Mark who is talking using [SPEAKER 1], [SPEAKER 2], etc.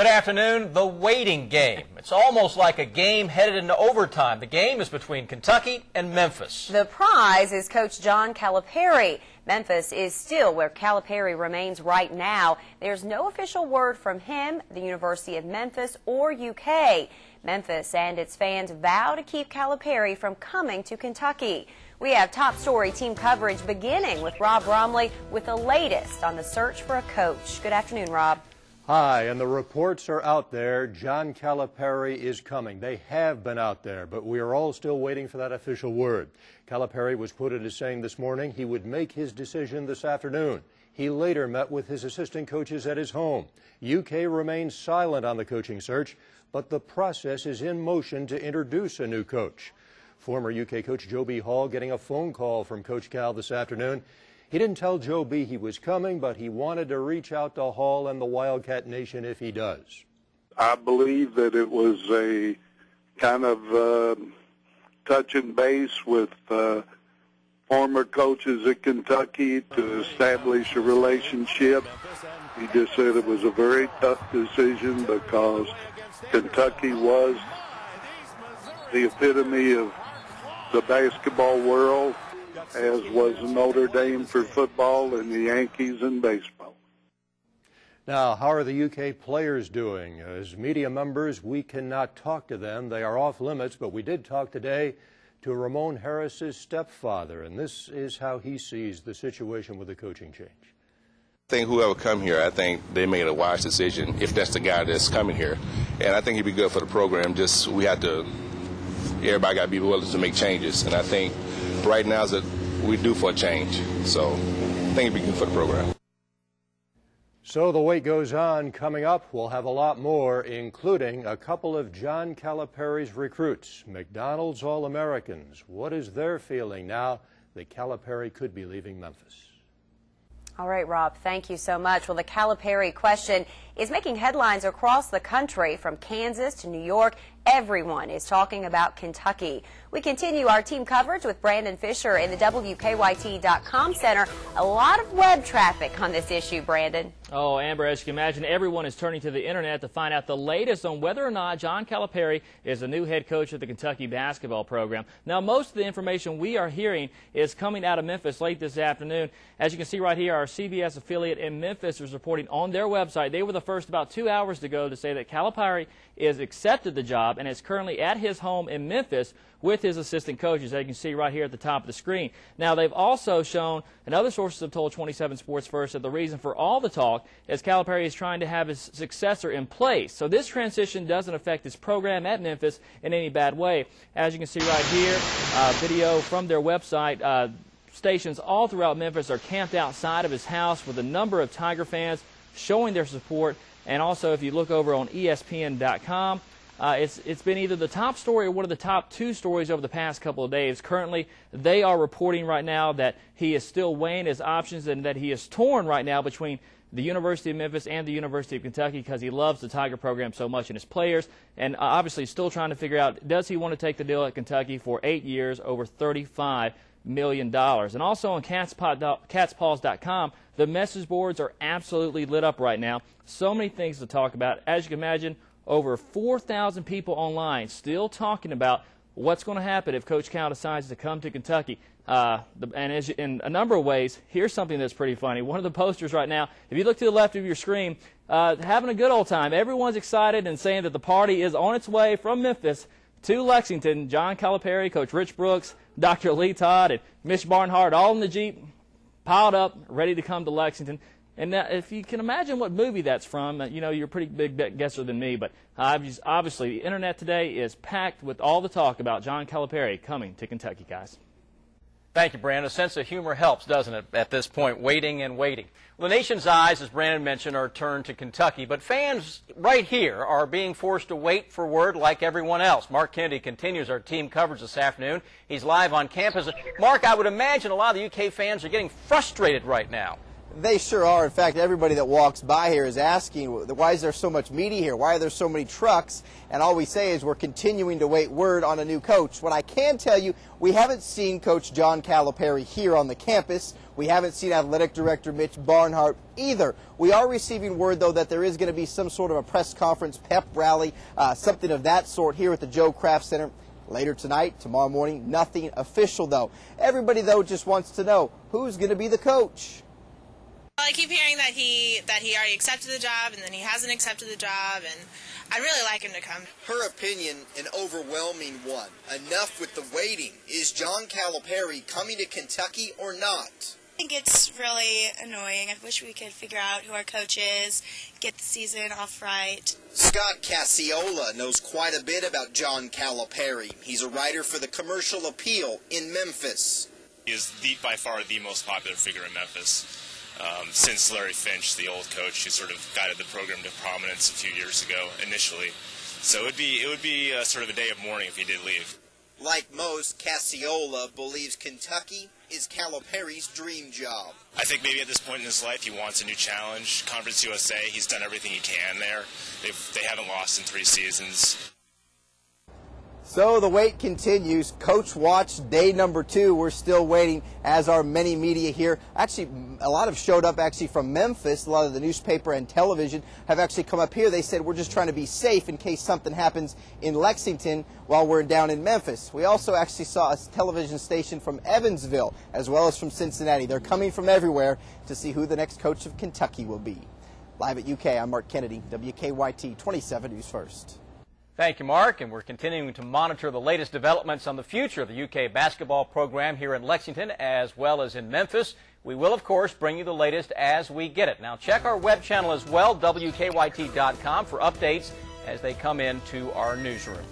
[SPEAKER 1] Good afternoon. The waiting game. It's almost like a game headed into overtime. The game is between Kentucky and Memphis.
[SPEAKER 2] The prize is Coach John Calipari. Memphis is still where Calipari remains right now. There's no official word from him, the University of Memphis, or UK. Memphis and its fans vow to keep Calipari from coming to Kentucky. We have top story team coverage beginning with Rob Bromley with the latest on the search for a coach. Good afternoon, Rob.
[SPEAKER 3] Hi, and the reports are out there. John Calipari is coming. They have been out there, but we are all still waiting for that official word. Calipari was quoted as saying this morning he would make his decision this afternoon. He later met with his assistant coaches at his home. UK remains silent on the coaching search, but the process is in motion to introduce a new coach. Former UK coach Joe B. Hall getting a phone call from Coach Cal this afternoon. He didn't tell Joe B. he was coming, but he wanted to reach out to Hall and the Wildcat Nation if he does.
[SPEAKER 4] I believe that it was a kind of touch and base with former coaches at Kentucky to establish a relationship. He just said it was a very tough decision because Kentucky was the epitome of the basketball world, as was Notre Dame for football and the Yankees in baseball.
[SPEAKER 3] Now, how are the UK players doing? As media members, we cannot talk to them. They are off limits, but we did talk today to Ramon Harris's stepfather, and this is how he sees the situation with the coaching change.
[SPEAKER 5] I think whoever come here, I think they made a wise decision if that's the guy that's coming here. And I think he'd be good for the program. Just everybody got to be willing to make changes. And I think right now is that we due for a change. So I think it'd be good for the program.
[SPEAKER 3] So the wait goes on. Coming up, we'll have a lot more, including a couple of John Calipari's recruits, McDonald's All-Americans. What is their feeling now that Calipari could be leaving Memphis?
[SPEAKER 2] All right, Rob, thank you so much. Well, the Calipari question is making headlines across the country, from Kansas to New York. Everyone is talking about Kentucky. We continue our team coverage with Brandon Fisher in the WKYT.com Center. A lot of web traffic on this issue, Brandon.
[SPEAKER 6] Oh, Amber, as you can imagine, everyone is turning to the internet to find out the latest on whether or not John Calipari is the new head coach of the Kentucky basketball program. Now, most of the information we are hearing is coming out of Memphis late this afternoon. As you can see right here, our CBS affiliate in Memphis is reporting on their website. They were the first about 2 hours ago to say that Calipari is accepted the job and is currently at his home in Memphis with his assistant coaches, as you can see right here at the top of the screen. Now, they've also shown, and other sources have told 27 Sports First, that the reason for all the talk is Calipari is trying to have his successor in place. So this transition doesn't affect his program at Memphis in any bad way. As you can see right here, video from their website, stations all throughout Memphis are camped outside of his house with a number of Tiger fans showing their support. And also, if you look over on ESPN.com, it's been either the top story or one of the top two stories over the past couple of days. Currently, they are reporting right now that he is still weighing his options and that he is torn right now between the University of Memphis and the University of Kentucky because he loves the Tiger program so much and his players, and obviously still trying to figure out, does he want to take the deal at Kentucky for 8 years, over $35 million. And also on catspaws.com, the message boards are absolutely lit up right now. So many things to talk about. As you can imagine, over 4,000 people online still talking about what's going to happen if Coach Cal decides to come to Kentucky. In a number of ways, here's something that's pretty funny. One of the posters right now, if you look to the left of your screen, having a good old time. Everyone's excited and saying that the party is on its way from Memphis to Lexington. John Calipari, Coach Rich Brooks, Dr. Lee Todd, and Mitch Barnhart all in the Jeep, piled up, ready to come to Lexington. And if you can imagine what movie that's from, you know, you're a pretty big guesser than me, but obviously the internet today is packed with all the talk about John Calipari coming to Kentucky, guys.
[SPEAKER 1] Thank you, Brandon. A sense of humor helps, doesn't it, at this point, waiting and waiting. Well, the nation's eyes, as Brandon mentioned, are turned to Kentucky, but fans right here are being forced to wait for word like everyone else. Mark Kennedy continues our team coverage this afternoon. He's live on campus. Mark, I would imagine a lot of the UK fans are getting frustrated right now.
[SPEAKER 7] They sure are. In fact, everybody that walks by here is asking, why is there so much media here? Why are there so many trucks? And all we say is we're continuing to wait word on a new coach. What I can tell you, we haven't seen Coach John Calipari here on the campus. We haven't seen Athletic Director Mitch Barnhart either. We are receiving word, though, that there is going to be some sort of a press conference, pep rally, something of that sort here at the Joe Kraft Center later tonight, tomorrow morning. Nothing official, though. Everybody, though, just wants to know who's going to be the coach.
[SPEAKER 8] I keep hearing that he already accepted the job and then he hasn't accepted the job, and I'd really like him to come.
[SPEAKER 7] Her opinion, an overwhelming one. Enough with the waiting. Is John Calipari coming to Kentucky or not?
[SPEAKER 8] I think it's really annoying. I wish we could figure out who our coach is, get the season off right.
[SPEAKER 7] Scott Cassiola knows quite a bit about John Calipari. He's a writer for the Commercial Appeal in Memphis.
[SPEAKER 9] He is by far the most popular figure in Memphis. Since Larry Finch, the old coach who sort of guided the program to prominence a few years ago initially. So it would be sort of a day of mourning if he did leave.
[SPEAKER 7] Like most, Cassiola believes Kentucky is Calipari's dream job.
[SPEAKER 9] I think maybe at this point in his life he wants a new challenge. Conference USA, he's done everything he can there. They haven't lost in 3 seasons.
[SPEAKER 7] So the wait continues. Coach Watch day number 2. We're still waiting, as are many media here. Actually, a lot have showed up actually from Memphis. A lot of the newspaper and television have actually come up here. They said we're just trying to be safe in case something happens in Lexington while we're down in Memphis. We also actually saw a television station from Evansville as well as from Cincinnati. They're coming from everywhere to see who the next coach of Kentucky will be. Live at UK, I'm Mark Kennedy, WKYT 27 News First.
[SPEAKER 1] Thank you, Mark, and we're continuing to monitor the latest developments on the future of the UK basketball program here in Lexington as well as in Memphis. We will, of course, bring you the latest as we get it. Now, check our web channel as well, WKYT.com, for updates as they come into our newsroom.